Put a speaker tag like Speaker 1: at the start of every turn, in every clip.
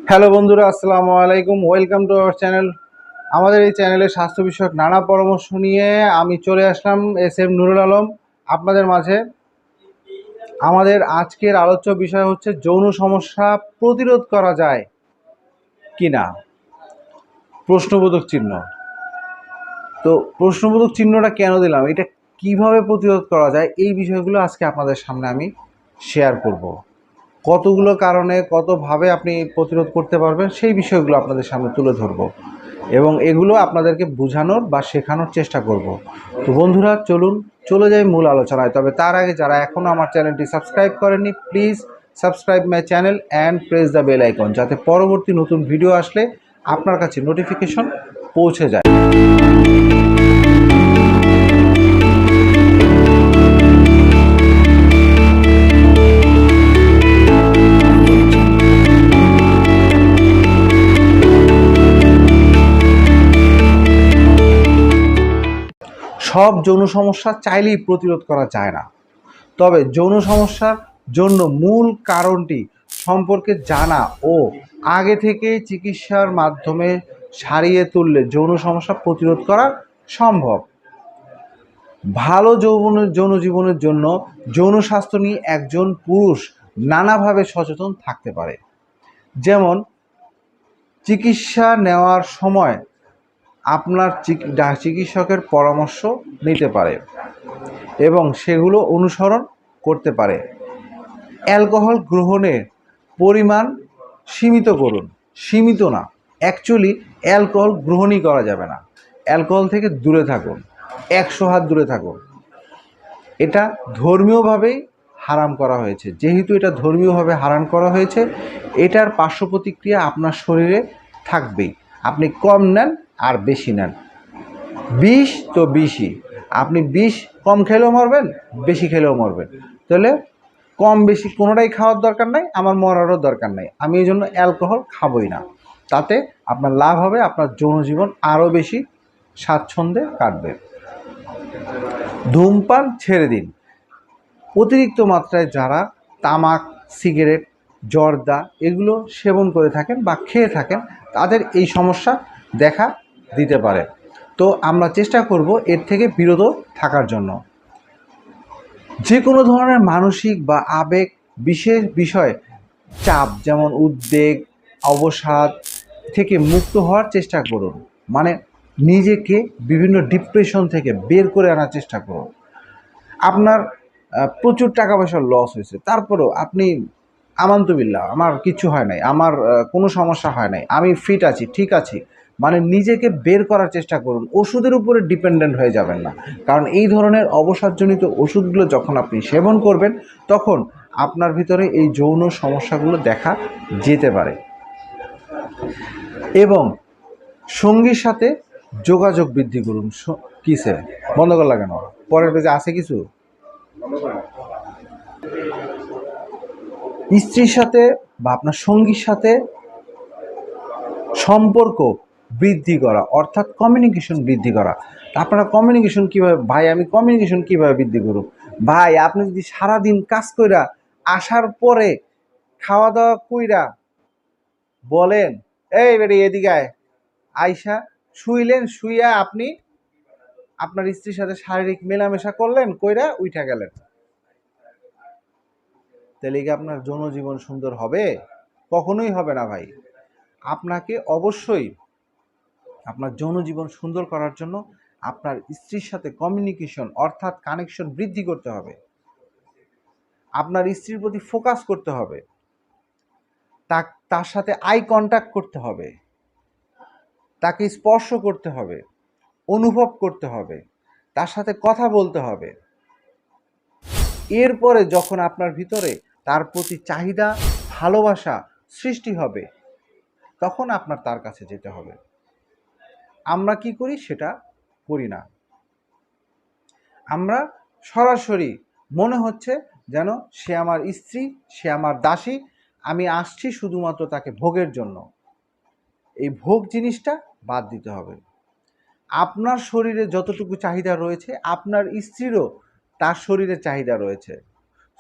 Speaker 1: Hello বন্ধুরা, আসসালামু আলাইকুম। Welcome to our channel. আমাদের এই চ্যানেলে স্বাস্থ্য বিষয়ক নানা পরামর্শ নিয়ে আমি চলে আসলাম, এস এম নুরুল আলম, আপনাদের মাঝে। আমাদের আজকের আলোচ্য বিষয় হচ্ছে যৌন সমস্যা প্রতিরোধ করা যায় কি না, প্রশ্নবোধক চিহ্ন। তো প্রশ্নবোধক চিহ্নটা কেন দিলাম, এটা কিভাবে প্রতিরোধ করা যায়, এই বিষয়গুলো আজকে আপনাদের সামনে আমি শেয়ার করব। কতগুলো কারণে কতভাবে আপনি প্রতিরোধ করতে পারবেন সেই বিষয়গুলো আপনাদের সামনে তুলে ধরব এবং এগুলো আপনাদেরকে বোঝানোর বা শেখানোর চেষ্টা করব। তো বন্ধুরা, চলুন চলে যাই মূল আলোচনায়। তবে তার আগে যারা এখনও আমার চ্যানেলটি সাবস্ক্রাইব করেননি, please subscribe my channel and press the bell icon, যাতে পরবর্তী নতুন ভিডিও আসলে আপনার কাছে নোটিফিকেশন পৌঁছে যায়। সব যৌন সমস্যা চাইলেই প্রতিরোধ করা যায় না, তবে যৌন সমস্যার জন্য মূল কারণটি সম্পর্কে জানা ও আগে থেকে চিকিৎসার মাধ্যমে সারিয়ে তুললে যৌন সমস্যা প্রতিরোধ করা সম্ভব। ভালো যৌন জীবনের জন্য যৌন স্বাস্থ্য নিয়ে একজন পুরুষ নানাভাবে সচেতন থাকতে পারে। যেমন চিকিৎসা নেওয়ার সময় আপনার চিকিৎসকের পরামর্শ নিতে পারে এবং সেগুলো অনুসরণ করতে পারে। অ্যালকোহল গ্রহণের পরিমাণ সীমিত করুন, সীমিত না, অ্যাকচুয়ালি অ্যালকোহল গ্রহণই করা যাবে না। অ্যালকোহল থেকে দূরে থাকুন, 100 হাত দূরে থাকুন। এটা ধর্মীয়ভাবেই হারাম করা হয়েছে। যেহেতু এটা ধর্মীয়ভাবে হারাম করা হয়েছে, এটার পার্শ্ব প্রতিক্রিয়া আপনার শরীরে থাকবেই। আপনি কম নেন আর বেশি নেন, বিষ তো বিষই। আপনি বিষ কম খেলেও মরবেন, বেশি খেলেও মরবেন। তাহলে কম বেশি কোনোটাই খাওয়ার দরকার নাই, আমার মরারও দরকার নাই। আমি এই জন্য অ্যালকোহল খাবই না। তাতে আপনার লাভ হবে, আপনার যৌন জীবন আরও বেশি স্বাচ্ছন্দ্যে কাটবে। ধূমপান ছেড়ে দিন। অতিরিক্ত মাত্রায় যারা তামাক, সিগারেট, জর্দা এগুলো সেবন করে থাকেন বা খেয়ে থাকেন, তাদের এই সমস্যা দেখা দিতে পারে। তো আমরা চেষ্টা করব এর থেকে বিরত থাকার জন্য। যে কোনো ধরনের মানসিক বা আবেগ বিশেষ বিষয় চাপ, যেমন উদ্বেগ, অবসাদ থেকে মুক্ত হওয়ার চেষ্টা করুন। মানে নিজেকে বিভিন্ন ডিপ্রেশন থেকে বের করে আনার চেষ্টা করুন। আপনার প্রচুর টাকা পয়সার লস হয়েছে, তারপরেও আপনি আমানতুবিল্লাহ, আমার কিছু হয় নাই, আমার কোনো সমস্যা হয় নাই, আমি ফিট আছি, ঠিক আছি, মানে নিজেকে বের করার চেষ্টা করুন। ওষুধের উপরে ডিপেন্ডেন্ট হয়ে যাবেন না, কারণ এই ধরনের অবসাদজনিত ওষুধগুলো যখন আপনি সেবন করবেন, তখন আপনার ভিতরে এই যৌন সমস্যাগুলো দেখা যেতে পারে। এবং সঙ্গীর সাথে যোগাযোগ বৃদ্ধি করুন। কিসে বন্ধ করলা কেন? পরের পেজে আছে কিছু। স্ত্রীর সাথে বা আপনার সঙ্গীর সাথে সম্পর্ক বৃদ্ধি করা, অর্থাৎ কমিউনিকেশন বৃদ্ধি করা। আপনারা কমিউনিকেশন কীভাবে, ভাই আমি কমিউনিকেশন কীভাবে বৃদ্ধি করব? ভাই আপনি যদি সারাদিন কাজ কইরা আসার পরে খাওয়া দাওয়া কইরা বলেন, এই বেটি এদিকে আয়, আইসা শুইলেন, শুইয়া আপনি আপনার স্ত্রীর সাথে শারীরিক মেলামেশা করলেন, কইরা উইঠা গেলেন, তাহলে কি আপনার যৌন জীবন সুন্দর হবে? কখনোই হবে না ভাই। আপনাকে অবশ্যই আপনার যৌন জীবন সুন্দর করার জন্য আপনার স্ত্রীর সাথে কমিউনিকেশন, অর্থাৎ কানেকশন বৃদ্ধি করতে হবে। আপনার স্ত্রীর প্রতি ফোকাস করতে হবে, তার সাথে আই কন্ট্যাক্ট করতে হবে, তাকে স্পর্শ করতে হবে, অনুভব করতে হবে, তার সাথে কথা বলতে হবে। এরপরে যখন আপনার ভিতরে তার প্রতি চাহিদা, ভালোবাসা সৃষ্টি হবে, তখন আপনার তার কাছে যেতে হবে। আমরা কি করি? সেটা করি না। আমরা সরাসরি মনে হচ্ছে যেন সে আমার স্ত্রী, সে আমার দাসী, আমি আসছি শুধুমাত্র তাকে ভোগের জন্য। এই ভোগ জিনিসটা বাদ দিতে হবে। আপনার শরীরে যতটুকু চাহিদা রয়েছে, আপনার স্ত্রীরও তার শরীরে চাহিদা রয়েছে।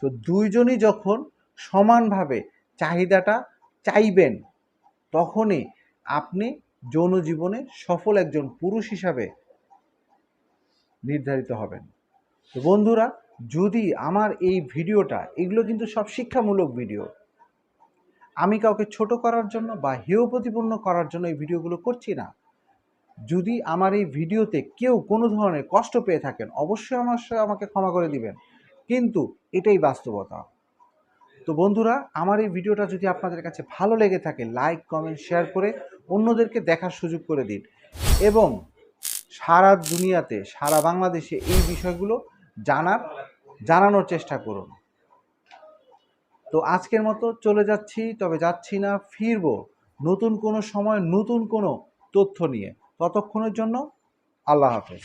Speaker 1: তো দুইজনই যখন সমানভাবে চাহিদাটা চাইবেন, তখনই আপনি যৌন জীবনে সফল একজন পুরুষ হিসাবে নির্ধারিত হবেন। তো বন্ধুরা, যদি আমার এই ভিডিওটা, এগুলো কিন্তু সব শিক্ষামূলক ভিডিও, আমি কাউকে ছোট করার জন্য বা হেয় প্রতিপন্ন করার জন্য এই ভিডিওগুলো করছি না। যদি আমার এই ভিডিওতে কেউ কোনো ধরনের কষ্ট পেয়ে থাকেন, অবশ্যই আমাকে ক্ষমা করে দিবেন, কিন্তু এটাই বাস্তবতা। তো বন্ধুরা, আমার এই ভিডিওটা যদি আপনাদের কাছে ভালো লেগে থাকে, লাইক, কমেন্ট, শেয়ার করে অন্যদেরকে দেখার সুযোগ করে দিন এবং সারা দুনিয়াতে, সারা বাংলাদেশে এই বিষয়গুলো জানানোর চেষ্টা করুন। তো আজকের মতো চলে যাচ্ছি, তবে যাচ্ছি না, ফিরবো নতুন কোনো সময় নতুন কোনো তথ্য নিয়ে। ততক্ষণের জন্য আল্লাহ হাফেজ।